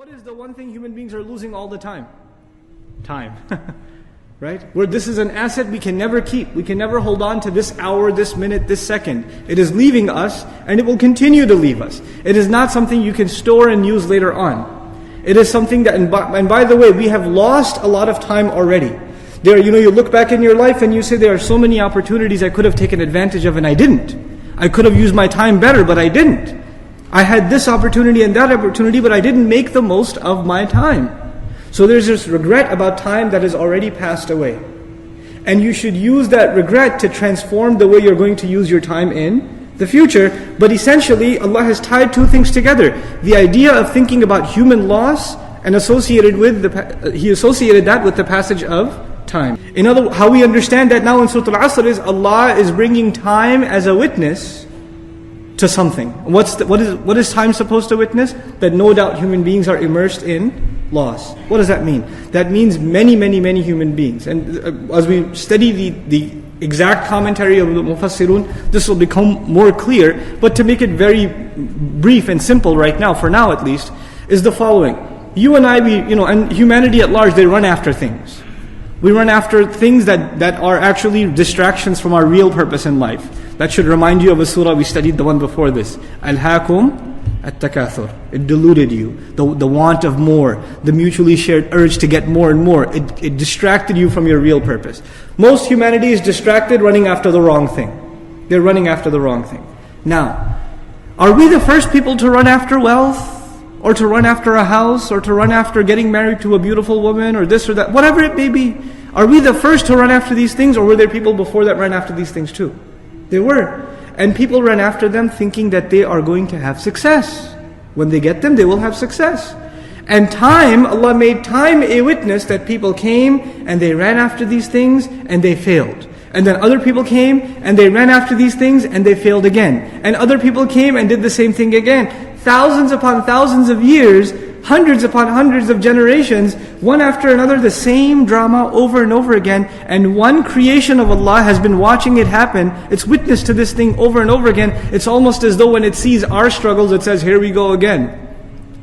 What is the one thing human beings are losing all the time? Time. Right? Where this is an asset we can never keep. We can never hold on to this hour, this minute, this second. It is leaving us and it will continue to leave us. It is not something you can store and use later on. It is something that, and by the way, we have lost a lot of time already. You look back in your life and you say, there are so many opportunities I could have taken advantage of and I didn't. I could have used my time better, but I didn't. I had this opportunity and that opportunity, but I didn't make the most of my time. So there's this regret about time that has already passed away. And you should use that regret to transform the way you're going to use your time in the future. But essentially, Allah has tied two things together. The idea of thinking about human loss and He associated that with the passage of time. In other words, how we understand that now in Surat Al-Asr is Allah is bringing time as a witness to something. What is time supposed to witness? That no doubt human beings are immersed in loss. What does that mean? That means many, many, many human beings. And as we study the exact commentary of the Mufassirun, this will become more clear. But to make it very brief and simple right now, for now at least, is the following. You and I, and humanity at large, they run after things. We run after things that are actually distractions from our real purpose in life. That should remind you of a surah we studied, the one before this. Alhaakum at-takathur. It deluded you. The want of more, the mutually shared urge to get more and more. It distracted you from your real purpose. Most humanity is distracted running after the wrong thing. They're running after the wrong thing. Now, are we the first people to run after wealth? Or to run after a house? Or to run after getting married to a beautiful woman? Or this or that? Whatever it may be. Are we the first to run after these things? Or were there people before that ran after these things too? They were. And people ran after them thinking that they are going to have success. When they get them, they will have success. And time, Allah made time a witness that people came and they ran after these things and they failed. And then other people came and they ran after these things and they failed again. And other people came and did the same thing again. Thousands upon thousands of years, hundreds upon hundreds of generations, one after another, the same drama over and over again. And one creation of Allah has been watching it happen. It's witness to this thing over and over again. It's almost as though when it sees our struggles, it says, here we go again.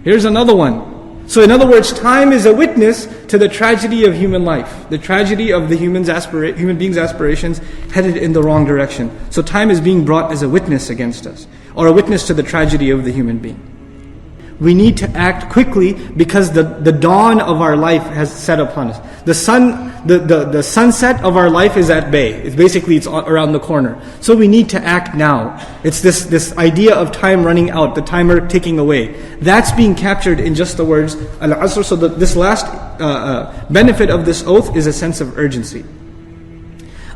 Here's another one. So in other words, time is a witness to the tragedy of human life. The tragedy of the human being's aspirations headed in the wrong direction. So time is being brought as a witness against us. Or a witness to the tragedy of the human being. We need to act quickly because the dawn of our life has set upon us. The sunset of our life is at bay. It's around the corner. So we need to act now. It's this idea of time running out, the timer ticking away. That's being captured in just the words Al-Asr. So this last benefit of this oath is a sense of urgency.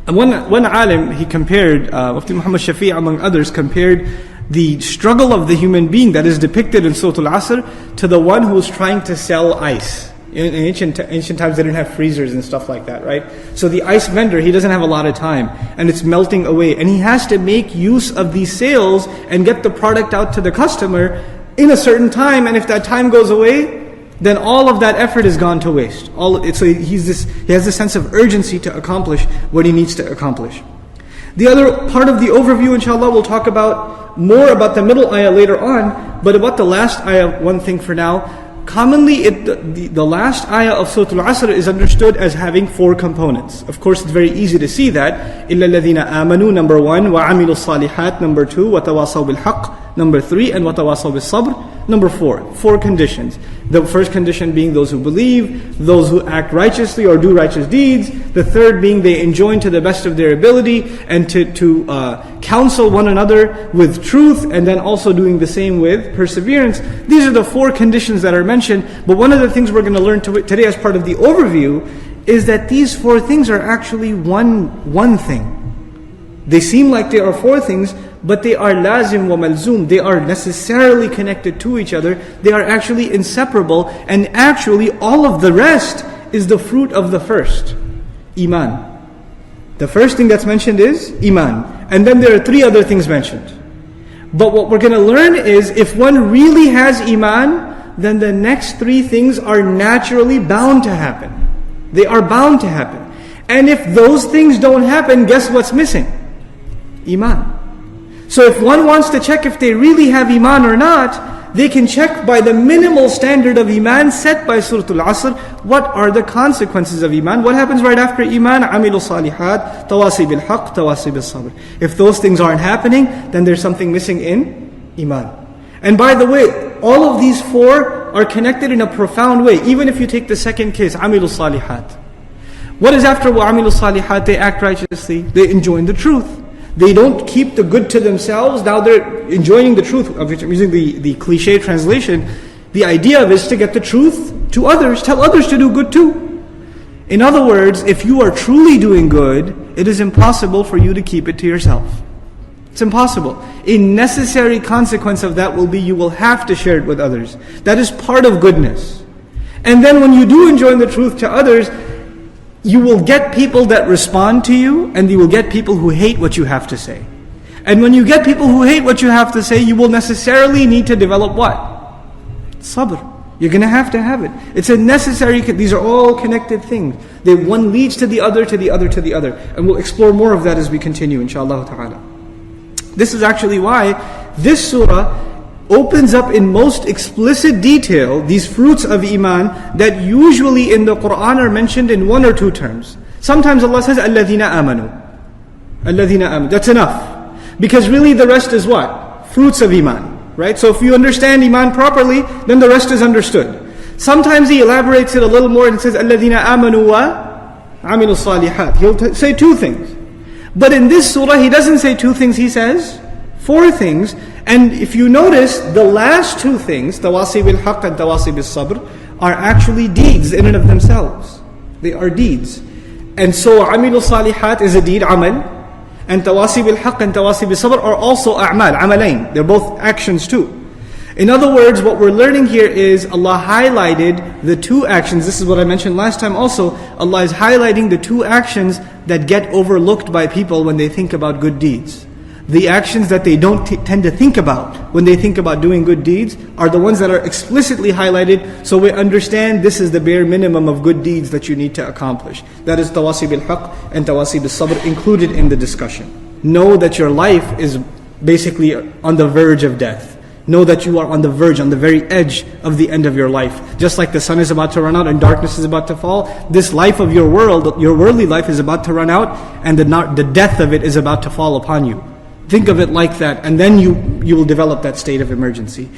And one alim, he compared, Mufti Muhammad Shafi among others, compared the struggle of the human being that is depicted in Surat Al-Asr to the one who is trying to sell ice. In ancient times they didn't have freezers and stuff like that, right? So the ice vendor, he doesn't have a lot of time and it's melting away. And he has to make use of these sales and get the product out to the customer in a certain time. And if that time goes away, then all of that effort has gone to waste. So he has this sense of urgency to accomplish what he needs to accomplish. The other part of the overview, inshallah, we'll talk more about the middle ayah later on, but about the last ayah, one thing for now. Commonly, the last ayah of Surat Al-Asr is understood as having 4 components. Of course, it's very easy to see that. إِلَّا الَّذِينَ آمَنُوا, number 1, وَعَمِلُوا الصَّالِحَاتِ, number 2, وَتَوَاصَوْا بِالْحَقِّ, number 3, and وَتَوَاصَوْا بِالصَّبْرِ, number 4. 4 conditions. The first condition being those who believe, those who act righteously or do righteous deeds. The third being they enjoin to the best of their ability and to counsel one another with truth, and then also doing the same with perseverance. These are the 4 conditions that are mentioned. But one of the things we're going to learn today as part of the overview is that these 4 things are actually one thing. They seem like they are 4 things, but they are lazim wa malzoom. They are necessarily connected to each other. They are actually inseparable. And actually all of the rest is the fruit of the first. Iman. The first thing that's mentioned is Iman. And then there are 3 other things mentioned. But what we're going to learn is if one really has Iman, then the next 3 things are naturally bound to happen. They are bound to happen. And if those things don't happen, guess what's missing? Iman. So if one wants to check if they really have iman or not, they can check by the minimal standard of iman set by Surah Al-Asr. What are the consequences of iman? What happens right after iman? Amilu salihat, tawasi bil haqq, tawasi bil sabr. If those things aren't happening, then there's something missing in iman. And by the way, all of these four are connected in a profound way. Even if you take the second case, amilu salihat. What is after amilu salihat? They act righteously. They enjoin the truth. They don't keep the good to themselves. Now they're enjoying the truth, of which I'm using the cliche translation. The idea of it is to get the truth to others. Tell others to do good too. In other words, if you are truly doing good, it is impossible for you to keep it to yourself. It's impossible. A necessary consequence of that will be you will have to share it with others. That is part of goodness. And then when you do enjoin the truth to others, you will get people that respond to you, and you will get people who hate what you have to say. And when you get people who hate what you have to say, you will necessarily need to develop what? Sabr. You're going to have it. It's a necessary, these are all connected things. One leads to the other, to the other, to the other. And we'll explore more of that as we continue, inshallah ta'ala. This is actually why this surah opens up in most explicit detail these fruits of iman that usually in the Quran are mentioned in one or two terms. Sometimes Allah says, الَّذِينَ آمَنُوا. الَّذِينَ آمَنُوا. That's enough. Because really the rest is what? Fruits of iman. Right? So if you understand iman properly, then the rest is understood. Sometimes He elaborates it a little more and says, الَّذِينَ آمَنُوا وَعَمِلُوا الصَّالِحَاتِ. He'll say two things. But in this surah, He doesn't say two things, He says four things. And if you notice, the last two things, tawasi bil haqq and tawasi bil sabr, are actually deeds in and of themselves. They are deeds. And so, amilu salihat is a deed, amal. And tawasi bil haqq and tawasi bil sabr are also a'mal, amalain. They're both actions too. In other words, what we're learning here is Allah highlighted the two actions. This is what I mentioned last time also. Allah is highlighting the two actions that get overlooked by people when they think about good deeds. The actions that they don't tend to think about when they think about doing good deeds are the ones that are explicitly highlighted, so we understand this is the bare minimum of good deeds that you need to accomplish. That is tawasi bil haqq and tawasi bil sabr included in the discussion. Know that your life is basically on the verge of death. Know that you are on the verge, on the very edge of the end of your life. Just like the sun is about to run out and darkness is about to fall, this life of your world, your worldly life is about to run out, and the death of it is about to fall upon you. Think of it like that, and then you will develop that state of emergency.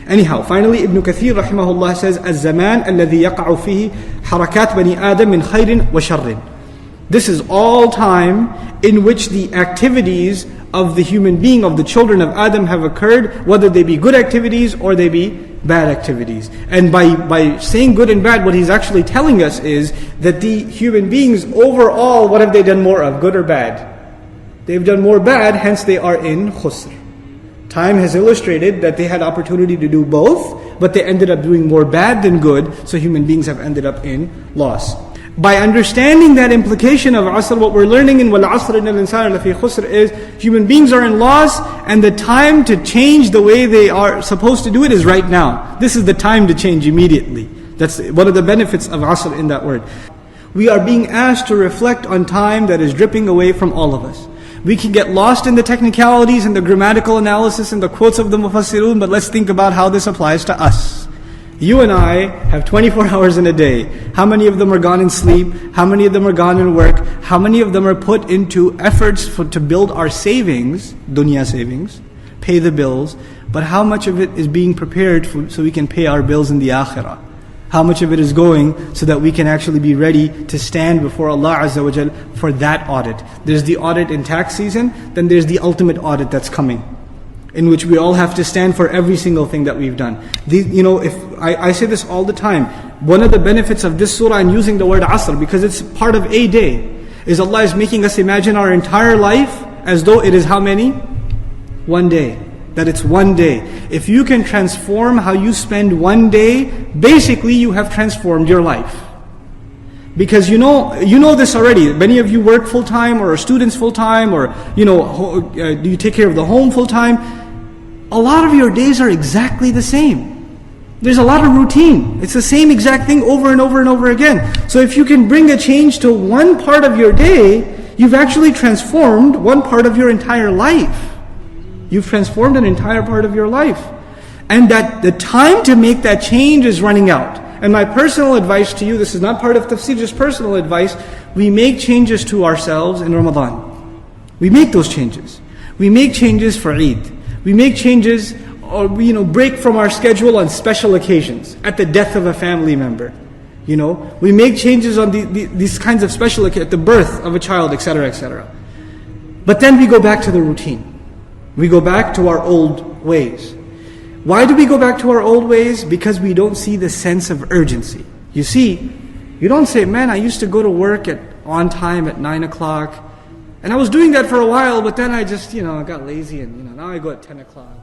Anyhow, finally Ibn Kathir rahimahullah says, الزمان الذي يقع فيه حركات بني آدم من خير وشر. This is all time in which the activities of the human being, of the children of Adam have occurred, whether they be good activities or they be bad activities. And by saying good and bad, what he's actually telling us is that the human beings overall, what have they done more of, good or bad? They've done more bad, hence they are in khusr. Time has illustrated that they had opportunity to do both, but they ended up doing more bad than good, so human beings have ended up in loss. By understanding that implication of Asr, what we're learning in Wal-Asr innal insana lafi khusr is human beings are in loss, and the time to change the way they are supposed to do it is right now. This is the time to change immediately. That's one of the benefits of Asr in that word. We are being asked to reflect on time that is dripping away from all of us. We can get lost in the technicalities and the grammatical analysis and the quotes of the Mufassirun, but let's think about how this applies to us. You and I have 24 hours in a day. How many of them are gone in sleep? How many of them are gone in work? How many of them are put into efforts to build our savings, dunya savings, pay the bills, but how much of it is being prepared so we can pay our bills in the akhirah? How much of it is going so that we can actually be ready to stand before Allah Azza wa Jal for that audit? There's the audit in tax season, then there's the ultimate audit that's coming, in which we all have to stand for every single thing that we've done. If I say this all the time, one of the benefits of this surah and using the word Asr, because it's part of a day, is Allah is making us imagine our entire life as though it is how many? One day. That it's one day. If you can transform how you spend one day, basically you have transformed your life. Because you know this already. Many of you work full time, or are students full time, or do you take care of the home full time? A lot of your days are exactly the same. There's a lot of routine. It's the same exact thing over and over and over again. So if you can bring a change to one part of your day, you've actually transformed one part of your entire life. You've transformed an entire part of your life. And that the time to make that change is running out. And my personal advice to you, this is not part of tafsir, just personal advice, we make changes to ourselves in Ramadan. We make those changes. We make changes for Eid. We make changes or break from our schedule on special occasions, at the death of a family member. We make changes on these kinds of special occasions, at the birth of a child, etc., etc. But then we go back to the routine. We go back to our old ways. Why do we go back to our old ways? Because we don't see the sense of urgency. You see, you don't say, man, I used to go to work on time at 9 o'clock, and I was doing that for a while, but then I just, got lazy, and now I go at 10 o'clock.